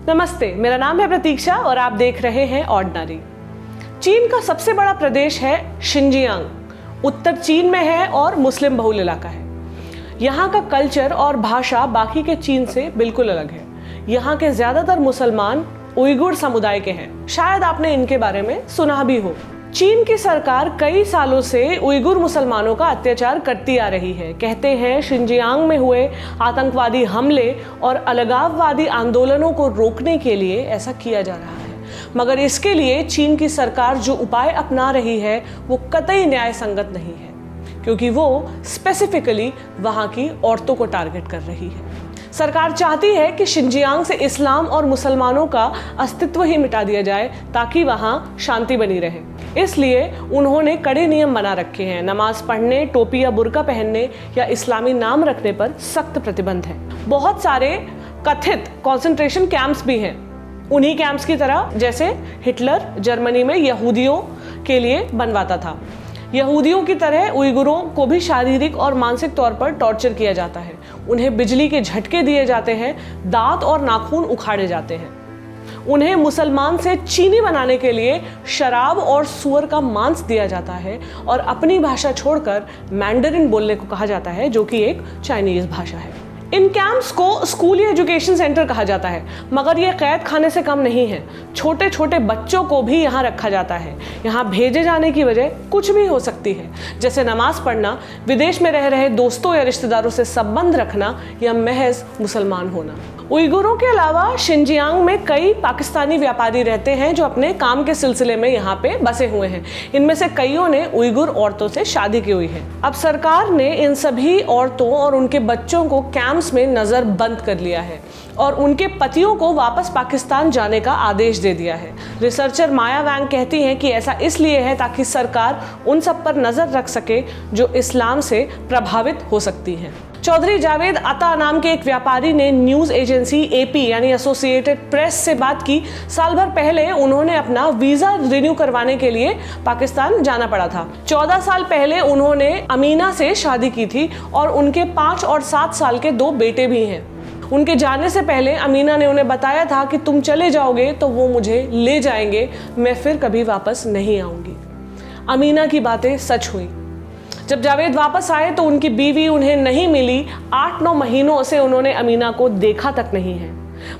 नमस्ते, मेरा नाम है प्रतीक्षा और आप देख रहे हैं ऑर्डिनरी। चीन का सबसे बड़ा प्रदेश है शिनजियांग। उत्तर चीन में है और मुस्लिम बहुल इलाका है। यहाँ का कल्चर और भाषा बाकी के चीन से बिल्कुल अलग है। यहाँ के ज्यादातर मुसलमान उइगुर समुदाय के हैं। शायद आपने इनके बारे में सुना भी हो। चीन की सरकार कई सालों से उइगुर मुसलमानों का अत्याचार करती आ रही है। कहते हैं शिनजियांग में हुए आतंकवादी हमले और अलगाववादी आंदोलनों को रोकने के लिए ऐसा किया जा रहा है, मगर इसके लिए चीन की सरकार जो उपाय अपना रही है वो कतई न्याय संगत नहीं है, क्योंकि वो स्पेसिफिकली वहाँ की औरतों को टारगेट कर रही है। सरकार चाहती है कि शिनजियांग से इस्लाम और मुसलमानों का अस्तित्व ही मिटा दिया जाए ताकि वहाँ शांति बनी रहे। इसलिए उन्होंने कड़े नियम बना रखे हैं। नमाज पढ़ने, टोपी या बुर्का पहनने या इस्लामी नाम रखने पर सख्त प्रतिबंध है। बहुत सारे कथित कंसंट्रेशन कैंप्स भी हैं, उन्हीं कैंप्स की तरह जैसे हिटलर जर्मनी में यहूदियों के लिए बनवाता था। यहूदियों की तरह उइगुरों को भी शारीरिक और मानसिक तौर पर टॉर्चर किया जाता है। उन्हें बिजली के झटके दिए जाते हैं, दांत और नाखून उखाड़े जाते हैं। उन्हें मुसलमान से चीनी बनाने के लिए शराब और सुअर का मांस दिया जाता है और अपनी भाषा छोड़कर मैंडरिन बोलने को कहा जाता है, जो कि एक चाइनीज भाषा है। इन कैंप्स को स्कूल या एजुकेशन सेंटर कहा जाता है, मगर ये कैद खाने से कम नहीं है। छोटे छोटे बच्चों को भी यहाँ रखा जाता है। यहाँ भेजे जाने की वजह कुछ भी हो सकती है, जैसे नमाज पढ़ना, विदेश में रह रहे दोस्तों या रिश्तेदारों से संबंध रखना या महज मुसलमान होना। उइगुरों के अलावा शिनजियांग में कई पाकिस्तानी व्यापारी रहते हैं जो अपने काम के सिलसिले में यहाँ पे बसे हुए हैं। इनमें से कईयों ने उइगुर औरतों से शादी की हुई है। अब सरकार ने इन सभी औरतों और उनके बच्चों को कैंप्स में नजर बंद कर लिया है और उनके पतियों को वापस पाकिस्तान जाने का आदेश दे दिया है। रिसर्चर माया वैंग कहती हैं कि ऐसा इसलिए है ताकि सरकार उन सब पर नजर रख सके जो इस्लाम से प्रभावित हो सकती हैं। चौधरी जावेद अता नाम के एक व्यापारी ने न्यूज एजेंसी एपी यानी एसोसिएटेड प्रेस से बात की। साल भर पहले उन्होंने अपना वीजा रिन्यू करवाने के लिए पाकिस्तान जाना पड़ा था। 14 साल पहले उन्होंने अमीना से शादी की थी और उनके 5 और 7 साल के 2 बेटे भी हैं। उनके जाने से पहले अमीना ने उन्हें बताया था कि तुम चले जाओगे तो वो मुझे ले जाएंगे, मैं फिर कभी वापस नहीं आऊंगी। अमीना की बातें सच हुई। जब जावेद वापस आए तो उनकी बीवी उन्हें नहीं मिली। 8-9 महीनों से उन्होंने अमीना को देखा तक नहीं है।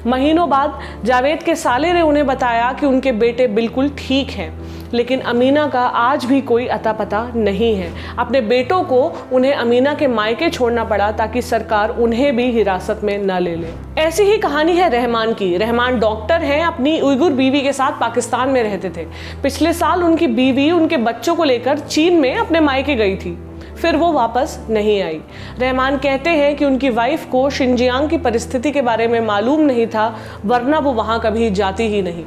महीनों बाद जावेद के साले ने उन्हें बताया कि उनके बेटे बिल्कुल ठीक हैं, लेकिन अमीना का आज भी कोई अता पता नहीं है। अपने बेटों को उन्हें अमीना के मायके छोड़ना पड़ा ताकि सरकार उन्हें भी हिरासत में न ले ले। ऐसी ही कहानी है रहमान की। रहमान डॉक्टर हैं, अपनी उइगुर बीवी के साथ पाकिस्तान में रहते थे। पिछले साल उनकी बीवी उनके बच्चों को लेकर चीन में अपने मायके गई थी, फिर वो वापस नहीं आई। रहमान कहते हैं कि उनकी वाइफ को शिनजियांग की परिस्थिति के बारे में मालूम नहीं था, वरना वो वहाँ कभी जाती ही नहीं।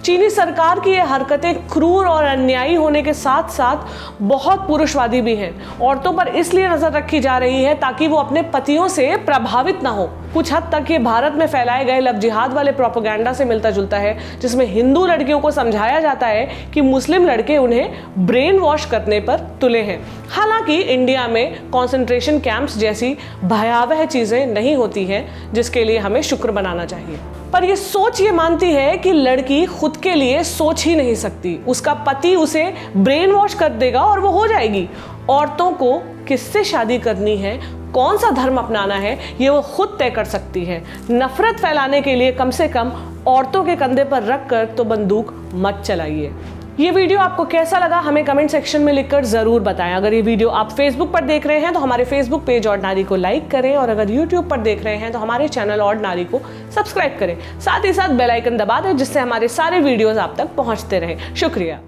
चीनी सरकार की ये हरकतें क्रूर और अन्यायी होने के साथ साथ बहुत पुरुषवादी भी हैं। औरतों पर इसलिए नजर रखी जा रही है ताकि वो अपने पतियों से प्रभावित ना हो। कुछ हद तक ये भारत में फैलाए गए लव जिहाद वाले प्रोपेगेंडा से मिलता जुलता है, जिसमें हिंदू लड़कियों को समझाया जाता है कि मुस्लिम लड़के उन्हें ब्रेन वॉश करने पर तुले हैं। हालांकि इंडिया में कॉन्सेंट्रेशन कैंप्स जैसी भयावह चीजें नहीं होती हैं, जिसके लिए हमें शुक्र मनाना चाहिए। पर ये सोच ये मानती है कि लड़की खुद के लिए सोच ही नहीं सकती, उसका पति उसे ब्रेन वॉश कर देगा और वो हो जाएगी। औरतों को किससे शादी करनी है, कौन सा धर्म अपनाना है, ये वो खुद तय कर सकती है। नफरत फैलाने के लिए कम से कम औरतों के कंधे पर रख कर तो बंदूक मत चलाइए। ये वीडियो आपको कैसा लगा हमें कमेंट सेक्शन में लिखकर जरूर बताएं। अगर ये वीडियो आप फेसबुक पर देख रहे हैं तो हमारे फेसबुक पेज ऑर्डिनरी को लाइक करें, और अगर यूट्यूब पर देख रहे हैं तो हमारे चैनल ऑर्डिनरी को सब्सक्राइब करें। साथ ही साथ बेल आइकन दबा दें, जिससे हमारे सारे वीडियोस आप तक पहुंचते रहें। शुक्रिया।